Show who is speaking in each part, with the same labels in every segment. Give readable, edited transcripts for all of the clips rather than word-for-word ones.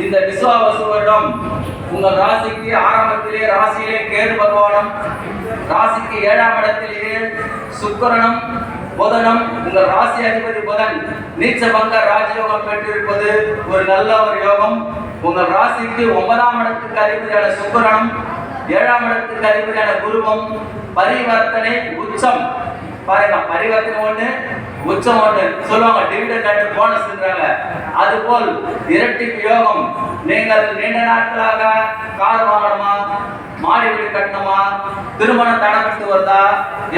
Speaker 1: இந்த விசுவாவசு வருடம் உங்கள் ராசிக்கு ஆரம்பத்திலே ராசியிலே கேது பகவானும், ராசிக்கு 7ஆம் இடத்திலேயே சுக்கிரனும் புதனும், உங்கள் ராசி அதிபதி புதன் நீச்ச பங்க ராஜயோகம் பெற்றிருப்பது ஒரு நல்ல ஒரு யோகம். உங்கள் ராசிக்கு 9ஆம் இடத்துக்கு அதிபதியான சுக்கிரனும் 7ஆம் இடத்துக்கு அதிபதியான குருவும் பரிவர்த்தனை உச்சம். பாருங்க, பரிவர்த்தனை ஒண்ணு உச்சம் ஒண்ணு சொல்லுவாங்க, டிவிடெண்ட் அண்ட் போனஸ்ன்றாங்க. அதுபோல் இரட்டிப்பு யோகம். நீங்கள் நீண்ட நாட்களாக கார் வாங்கணுமா, மாடி வீடு கட்டணுமா, திருமணம் தடப்பட்டு வருதா,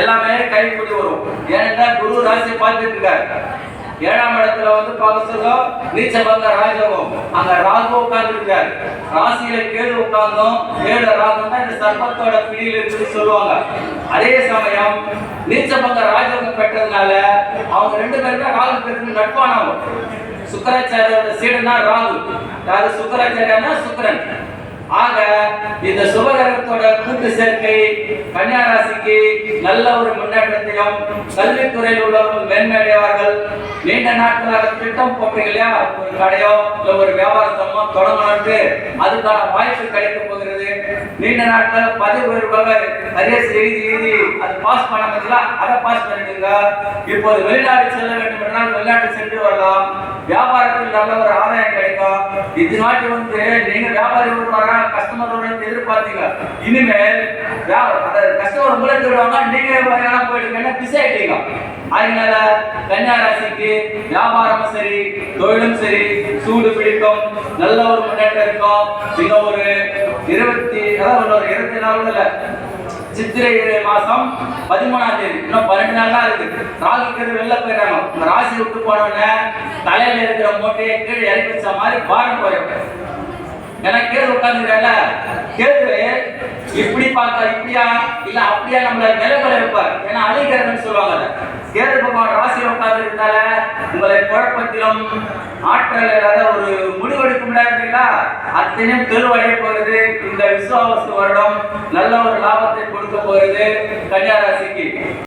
Speaker 1: எல்லாமே கைக்கூடி வரும். ஏனென்றால் குரு ராசி பார்த்துட்டு இருக்காரு. 7ஆம் இடத்துல பார்க்க சொல்ல நீச்ச பங்க ராஜயோகம். அங்க ராகு உட்கார்ந்து இருக்காரு. ராசியில கேது உட்கார்ந்தோம், கேது ராகு தான் இந்த சர்ப்பத்தோட பிடியில் இருக்குன்னு சொல்லுவாங்க. அதே சமயம் நீச்ச பங்க ராஜயோகம் பெற்றதுனால அவங்க 2 பேருமே ராகு பேருக்கு நட்பானவங்க. சுக்கராச்சாரியோட சீடனா ராகு, அதாவது சுக்கராச்சாரியனா சுக்கிரன். ஆக இந்த சுபகிரகத்தோட கூட்டு சேர்க்கை கன்னியா ராசிக்கு நல்ல ஒரு முன்னேற்றத்தையும், கல்வித்துறையில் உள்ளவர்கள் மேன்மையடைவார்கள். நீண்ட நாட்களாக திட்டம் போட்டீங்க இல்லையா, ஒரு கடையோ இல்ல ஒரு வியாபாரத்தமோ தொடங்கணும்னு, அதுக்கான வாய்ப்பு கிடைக்க போகிறது. நீண்ட நாட்கள் பதிவு உயர்வாக அரியர்ஸ் எழுதி அது பாஸ் பண்ணாமங்களா, அதை பாஸ் பண்ணிடுங்க. இப்போது வெளிநாடு செல்ல வேண்டும் என்றால் வெளிநாட்டு சென்று வரலாம். வியாபாரத்தில் நல்ல ஒரு ஆதாயம் கிடைக்கும். இது நாட்டு நீங்க வியாபாரி வர கஸ்டமர் எதிர்பார்த்தீங்க, இனிமேல் கஸ்டமர் உங்களை தேடுவாங்க, நீங்க போயிடுங்க, பிஸி ஆயிட்டீங்க. அதனால கன்னியா ராசிக்கு வியாபாரமும் சரி, தொழிலும் சரி சூடு பிடிக்கும், நல்ல ஒரு முன்னேற்றம் இருக்கும். இன்னும் ஒரு 24 சித்திரை மாசம் 13ஆம் தேதி, இன்னும் 12 நாள் தான் இருக்கு. ராகுக்கு வெளில போயிடறாங்க. ராசி விட்டு போனோடனே தலையில இருக்கிற மூட்டையை கீழே இறக்கி வச்ச மாதிரி பாடம் போயிடும். ஏன்னா கேது உட்காந்துருக்கால, கேது இப்படி பார்க்க இப்படியா இல்ல அப்படியா நம்மள நிலைகளை வைப்பார். ஏன்னா அழிகிறதுன்னு சொல்லுவாங்க. கேது பகவான் ராசியில் உட்கார்ந்து இருந்தால உங்களை குழப்பத்திலும் ஆற்றல் இல்லாத ஒரு முடிவெடுக்க முடியாதுங்களா, அத்தனையும் தெளிவடைய போகிறது. இந்த விசுவாவசு வருடம் நல்ல ஒரு லாபத்தை கொடுக்க போகிறது கன்னியா ராசிக்கு.